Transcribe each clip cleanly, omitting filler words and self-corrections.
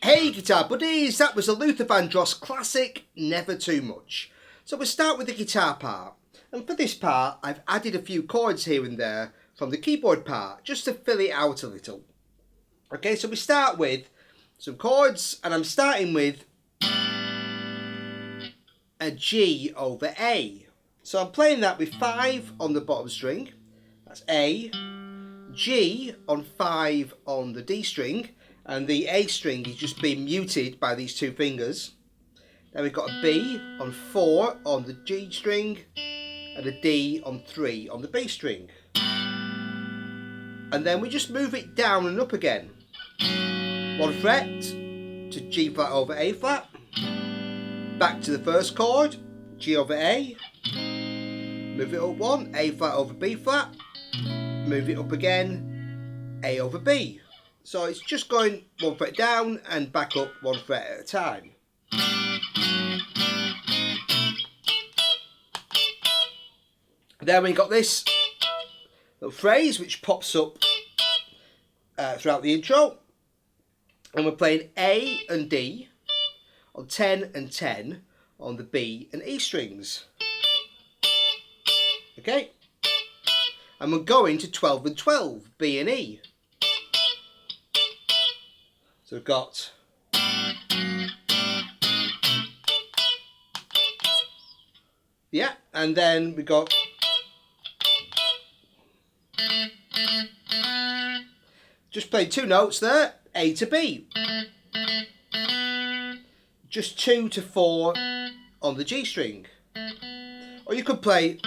Hey guitar buddies, that was a Luther Vandross classic, Never Too Much. So we'll start with the guitar part, and for this part I've added a few chords here and there from the keyboard part just to fill it out a little. Okay, so we start with some chords, and I'm starting with a G over A. So I'm playing that with 5 on the bottom string, that's A, G on 5 on the D string, and the A string is just being muted by these 2 fingers. Then we've got a B on 4 on the G string, and a D on 3 on the B string. And then we just move it down and up again. 1 fret to G flat over A flat, back to the first chord, G over A, move it up 1, A flat over B flat, move it up again, A over B. So it's just going 1 fret down and back up 1 fret at a time. Then we got this little phrase which pops up throughout the intro, and we're playing A and D on 10 and 10 on the B and E strings. Okay, and we're going to 12 and 12, B and E. So we've got and then we got just play 2 notes there, A to B. Just 2 to 4 on the G string. Or you could play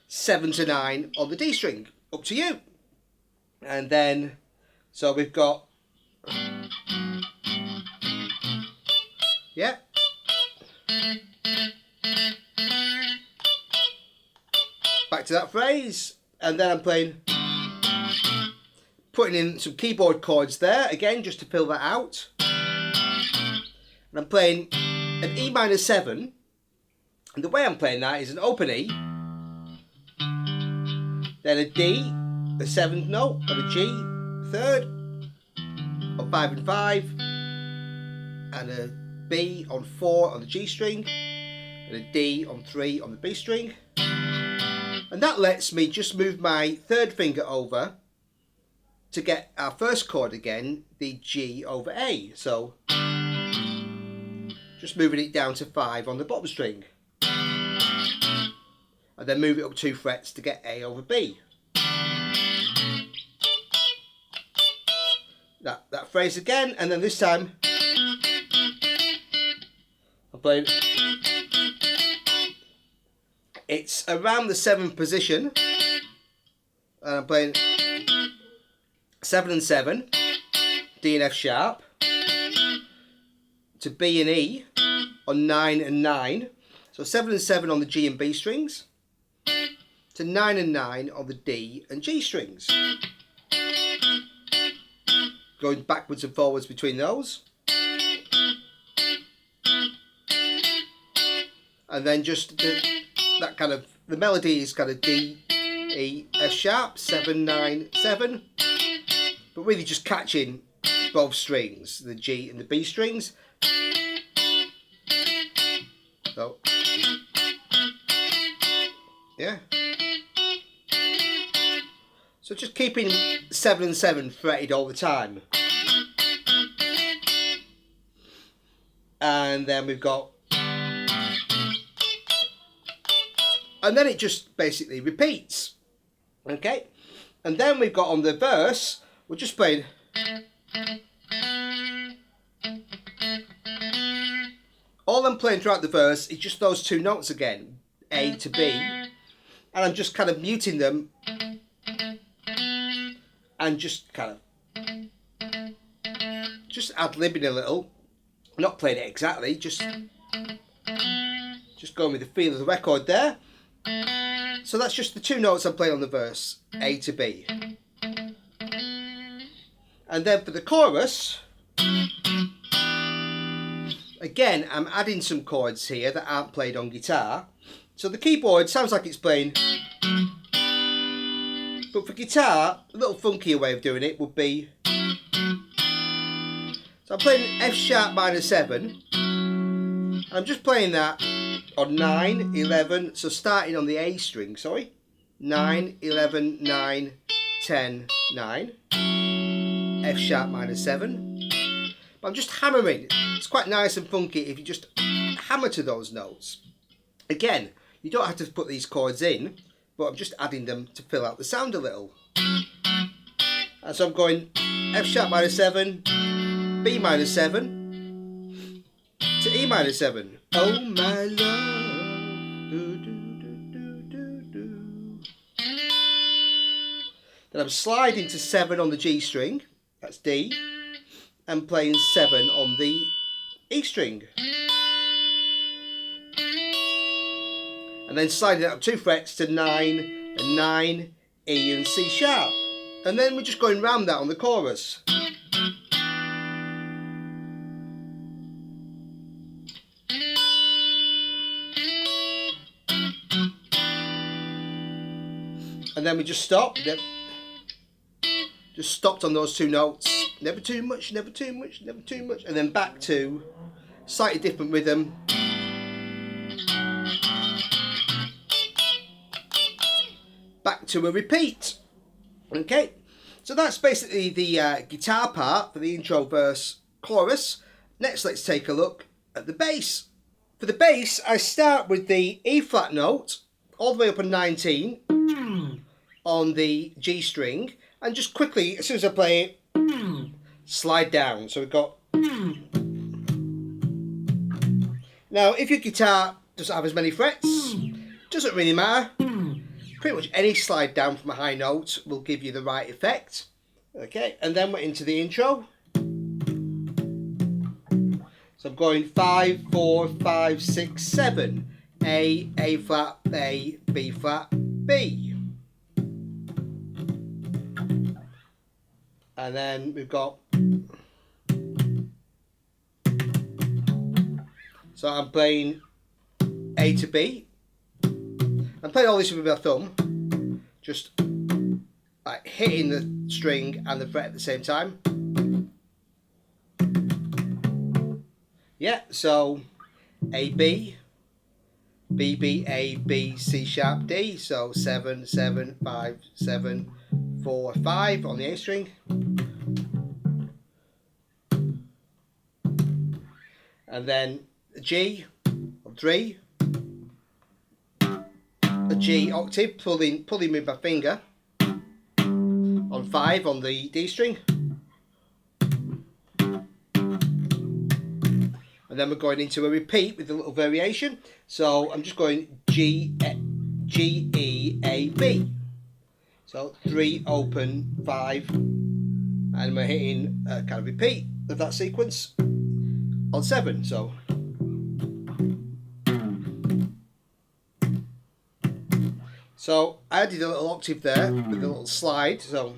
7 to 9 on the D string, up to you. And then, so we've got, back to that phrase, and then I'm putting in some keyboard chords there, again, just to fill that out. And I'm playing an E minor 7, and the way I'm playing that is an open E, then a D, a 7th note, and a G, 3rd, on 5 and 5, and a B on 4 on the G string, and a D on 3 on the B string. And that lets me just move my 3rd finger over to get our first chord again, the G over A. So just moving it down to 5 on the bottom string, and then move it up 2 frets to get A over B. That phrase again, and then this time I'm playing. It's around the 7th position, and I'm playing 7 and 7, D and F sharp, to B and E on 9 and 9. So 7 and 7 on the G and B strings, to 9 and 9 on the D and G strings. Going backwards and forwards between those. And then just that kind of, the melody is kind of D, E, F sharp, 7, 9, 7. But really just catching both strings, the G and the B strings. So, yeah. So just keeping 7 and 7 fretted all the time. And then we've got, and then it just basically repeats. Okay? And then we've got on the verse, we're just playing. All I'm playing throughout the verse is just those two notes again, A to B. And I'm just kind of muting them. And just kind of, just ad-libbing a little. Not playing it exactly, just going with the feel of the record there. So that's just the two notes I'm playing on the verse, A to B. And then for the chorus, again, I'm adding some chords here that aren't played on guitar. So the keyboard sounds like it's playing, but for guitar, a little funkier way of doing it would be, so I'm playing F sharp minor 7, and I'm just playing that on 9, 11, so starting on the A string, sorry, 9, 11, 9, 10, 9, F sharp minor 7, but I'm just hammering. It's quite nice and funky if you just hammer to those notes. Again, you don't have to put these chords in, but I'm just adding them to fill out the sound a little. And so I'm going F sharp minor 7, B minor 7, to E minor 7. Oh my love. Do, do, do, do, do. Then I'm sliding to 7 on the G string, that's D, and playing 7 on the E string. And then sliding up 2 frets to 9 and 9, E and C sharp. And then we're just going round that on the chorus. And then we just stop. Just stopped on those two notes. Never too much, never too much, never too much. And then back to slightly different rhythm. Back to a repeat. Okay, so that's basically the guitar part for the intro, verse, chorus. Next, let's take a look at the bass. For the bass, I start with the E flat note all the way up on 19 on the G string, and just quickly, as soon as I play it, slide down. So we've got. Now, if your guitar doesn't have as many frets, doesn't really matter. Pretty much any slide down from a high note will give you the right effect. Okay, and then we're into the intro. So I'm going 5, 4, 5, 6, 7. A flat, A, B flat, B. And then we've got. So I'm playing A to B. I'm playing all this with my thumb, just like hitting the string and the fret at the same time. Yeah, so A, B, B, B, A, B, C sharp, D. So 7, 7, 5, 7, 4, 5 on the A string. And then a G on 3. A G octave, pulling with my finger on 5 on the D string. and then we're going into a repeat with a little variation. So I'm just going G, E, A, B. So 3, open, 5, and we're hitting a kind of repeat of that sequence on 7. So I added a little octave there with a little slide. So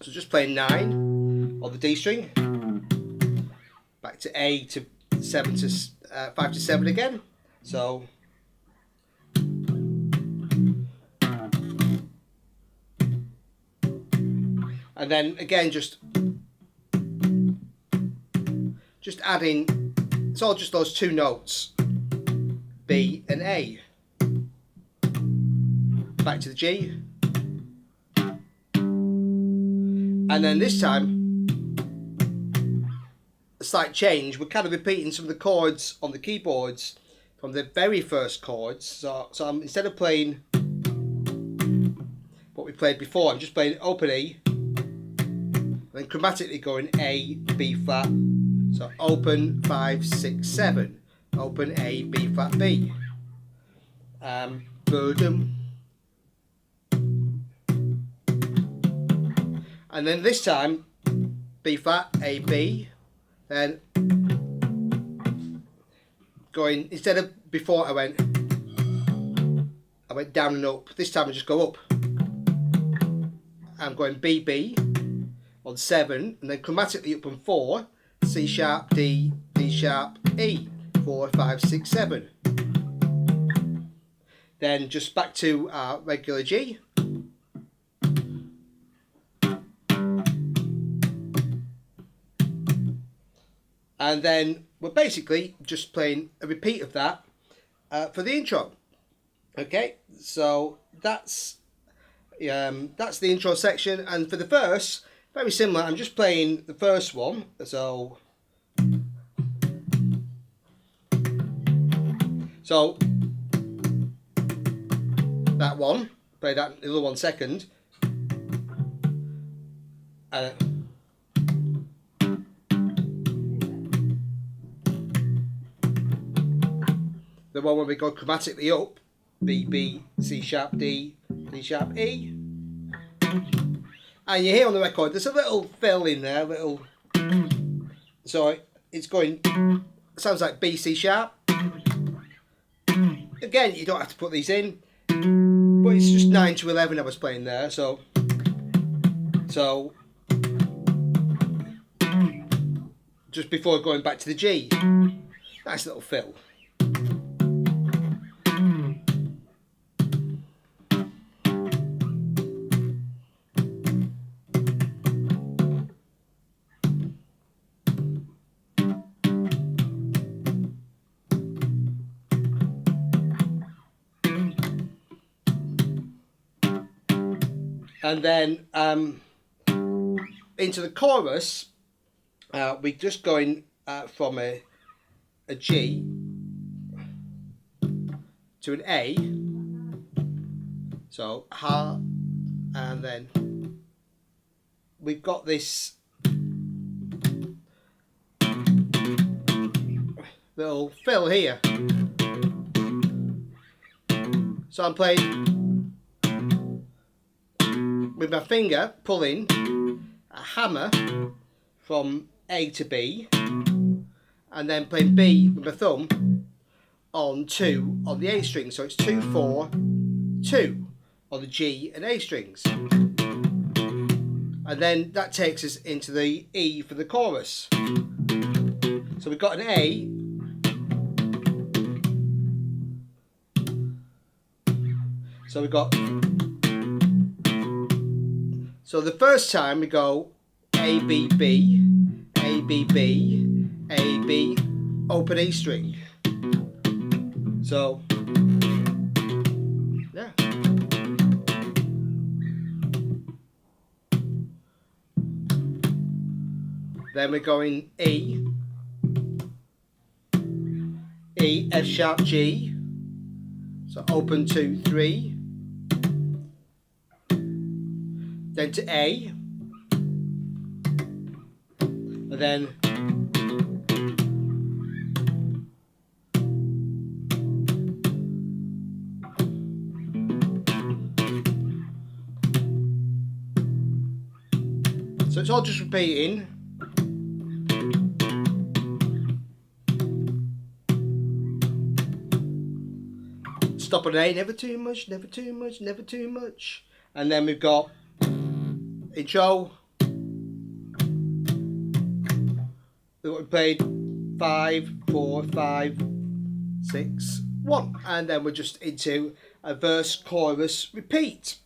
just playing 9 on the D string, back to A to 7 to 5 to 7 again. So and then again just adding, it's all just those 2 notes, B and A, back to the G, and then this time a slight change. We're kind of repeating some of the chords on the keyboards from the very first chords. So I'm, instead of playing what we played before, I'm just playing open E, then chromatically going A, B flat. So open 5, 6, 7, open A, B flat, B. Boom. And then this time B flat, A, B. Then going, instead of before I went down and up. This time I just go up. I'm going B, B on 7, and then chromatically up on 4. C sharp, D, D sharp, E, 4, 5, 6, 7. Then just back to our regular G. And then we're basically just playing a repeat of that for the intro. Okay, so that's the intro section, and for the verse, very similar. I'm just playing the first one, so that one, play that the other one second, the one where we go chromatically up, B, B, C sharp, D, D sharp, E. And you hear on the record, there's a little fill in there, so it's going, sounds like B, C sharp. Again, you don't have to put these in, but it's just 9 to 11 I was playing there, so just before going back to the G. Nice little fill. And then into the chorus, we're just going from a G to an A. So ha, and then we've got this little fill here. So I'm playing with my finger, pulling a hammer from A to B, and then playing B with my thumb on 2 on the A string. So it's 2, 4, 2 on the G and A strings. And then that takes us into the E for the chorus. So we've got an A, so we've got, so the first time we go A, B, B, A, B, B, A, B, open E string. So, yeah. Then we're going E, E, F sharp, G. So open 2, 3. Then to A, and then it's all just repeating. Stop on A, never too much, never too much, never too much. And then we've got intro. We played 5, 4, 5, 6, 1. And then we're just into a verse, chorus, repeat.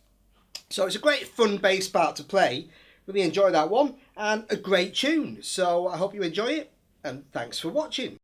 So it's a great fun bass part to play. Really enjoy that one, and a great tune. So I hope you enjoy it, and thanks for watching.